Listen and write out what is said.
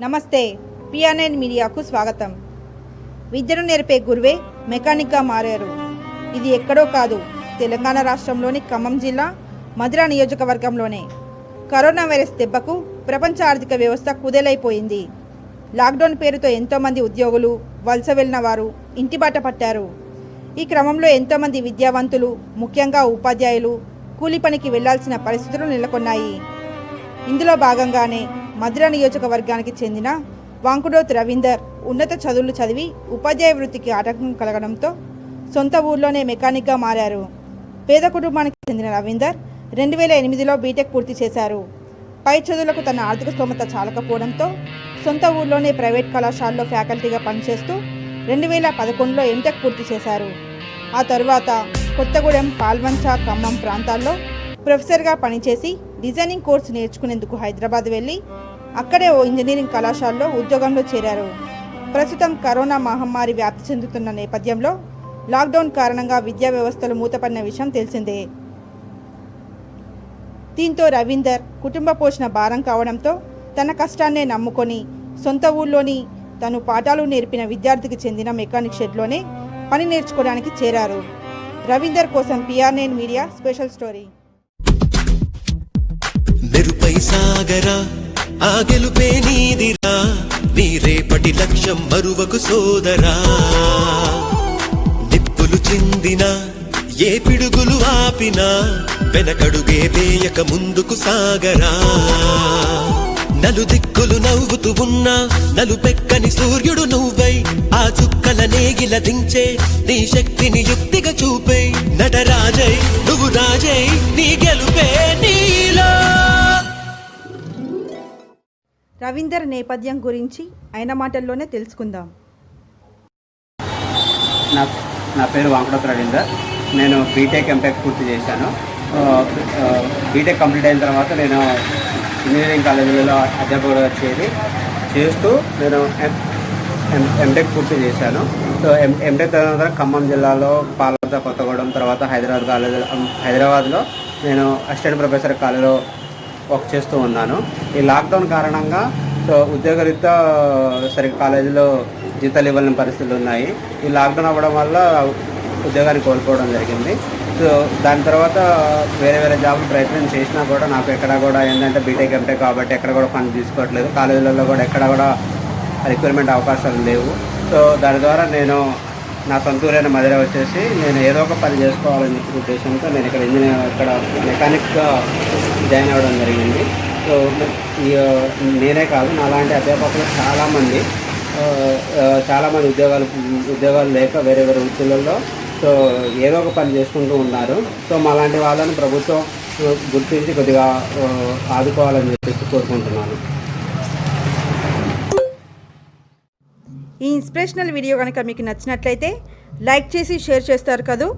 నమస్తే, పిఆర్9 మీడియాకు స్వాగతం. విద్యను నేర్పే గురువే మెకానిక్గా మారారు. ఇది ఎక్కడో కాదు, తెలంగాణ రాష్ట్రంలోని ఖమ్మం జిల్లా మధిర నియోజకవర్గంలోనే. కరోనా వైరస్ దెబ్బకు ప్రపంచ ఆర్థిక వ్యవస్థ కుదేలైపోయింది. లాక్డౌన్ పేరుతో ఎంతోమంది ఉద్యోగులు, వలస వెళ్లిన వారు ఇంటిబాట పట్టారు. ఈ క్రమంలో ఎంతోమంది విద్యావంతులు, ముఖ్యంగా ఉపాధ్యాయులు కూలి పనికి వెళ్లాల్సిన పరిస్థితులు నెలకొన్నాయి. ఇందులో భాగంగానే మధిర నియోజకవర్గానికి చెందిన వాంకుడోత్ రవీందర్ ఉన్నత చదువులు చదివి ఉపాధ్యాయ వృత్తికి ఆటంకం కలగడంతో సొంత ఊర్లోనే మెకానిక్గా మారారు. పేద కుటుంబానికి చెందిన రవీందర్ 2008లో బీటెక్ పూర్తి చేశారు. పై చదువులకు తన ఆర్థిక స్తోమత చాలకపోవడంతో సొంత ఊర్లోనే ప్రైవేట్ కళాశాలలో ఫ్యాకల్టీగా పనిచేస్తూ 2011లో ఎంటెక్ పూర్తి చేశారు. ఆ తరువాత కొత్తగూడెం, పాల్వంచ, ఖమ్మం ప్రాంతాల్లో ప్రొఫెసర్గా పనిచేసి డిజైనింగ్ కోర్సు నేర్చుకునేందుకు హైదరాబాద్ వెళ్ళి అక్కడే ఓ ఇంజనీరింగ్ కళాశాలలో ఉద్యోగంలో చేరారు. ప్రస్తుతం కరోనా మహమ్మారి వ్యాప్తి చెందుతున్న నేపథ్యంలో లాక్డౌన్ కారణంగా విద్యా వ్యవస్థలు మూతపడిన విషయం తెలిసిందే. దీంతో రవీందర్ కుటుంబ పోషణ భారం కావడంతో తన కష్టాన్నే నమ్ముకొని సొంత ఊళ్ళోని తను పాఠాలు నేర్పిన విద్యార్థికి చెందిన మెకానిక్ షెడ్లోనే పని నేర్చుకోవడానికి చేరారు. రవీందర్ కోసం పిఆర్9 మీడియా స్పెషల్ స్టోరీ. మెరుపై సాగరా ఆ గెలుపే నీదిరా, నీ రేపటి లక్ష్యం మరువకు సోదరా. నిప్పులు చిందినా ఏ పిడుగులు ఆపినా వెనకడుగే వేయక ముందుకు సాగరా. నలుదిక్కులు నవ్వుతూ ఉన్నా నలుపెక్కని సూర్యుడు నువ్వై ఆ చుక్కల నేగిల దించే నీ శక్తిని యుక్తిగా చూపే నటరాజై నువ్వు రాజై నీ గెలుపే నీలో. రవీందర్ నేపథ్యం గురించి ఆయన మాటల్లోనే తెలుసుకుందాం. నా పేరు వాంకుడోత్ రవీందర్. నేను బీటెక్ ఎంటెక్ పూర్తి చేశాను. బీటెక్ కంప్లీట్ అయిన తర్వాత నేను ఇంజనీరింగ్ కాలేజీలో అధ్యాపకుడుగా చేస్తూ నేను ఎంటెక్ పూర్తి చేశాను. సో ఎంటెక్ తర్వాత ఖమ్మం జిల్లాలో పాల్వంచ, కొత్తగూడెం, తర్వాత హైదరాబాద్లో నేను అసిస్టెంట్ ప్రొఫెసర్ కాలేజీలో వర్క్ చేస్తూ ఉన్నాను. ఈ లాక్డౌన్ కారణంగా సో ఉద్యోగరీత్యా సరిగ్గా కాలేజీలో జీతాలు ఇవ్వలేని పరిస్థితులు ఉన్నాయి. ఈ లాక్డౌన్ అవ్వడం వల్ల ఉద్యోగాన్ని కోల్పోవడం జరిగింది. సో దాని తర్వాత వేరే జాబులు ప్రయత్నం చేసినా కూడా నాకు ఎక్కడ కూడా ఏంటంటే బీటెక్ ఎంటెక్ కాబట్టి ఎక్కడ కూడా పని తీసుకోవట్లేదు. కాలేజీలలో కూడా ఎక్కడ కూడా రిక్రూట్మెంట్ అవకాశాలు లేవు. సో దాని ద్వారా నేను నా సొంతూరైన మధిర వచ్చేసి నేను ఏదో ఒక పని చేసుకోవాలని ఉద్దేశంతో నేను ఇక్కడ మెకానిక్గా జాయిన్ అవ్వడం జరిగింది. సో నేనే కాదు, నాలాంటి అధ్యాపకులు చాలామంది ఉద్యోగాలు లేక వేరే వృత్తులలో సో ఏదో ఒక పని చేసుకుంటూ ఉన్నారు. సో మాలాంటి వాళ్ళని ప్రభుత్వం గుర్తించి కొద్దిగా ఆదుకోవాలని చెప్పేసి కోరుకుంటున్నాను. ఈ ఇన్స్పిరేషనల్ వీడియో కనుక మీకు నచ్చినట్లయితే లైక్ చేసి షేర్ చేస్తారు కదూ.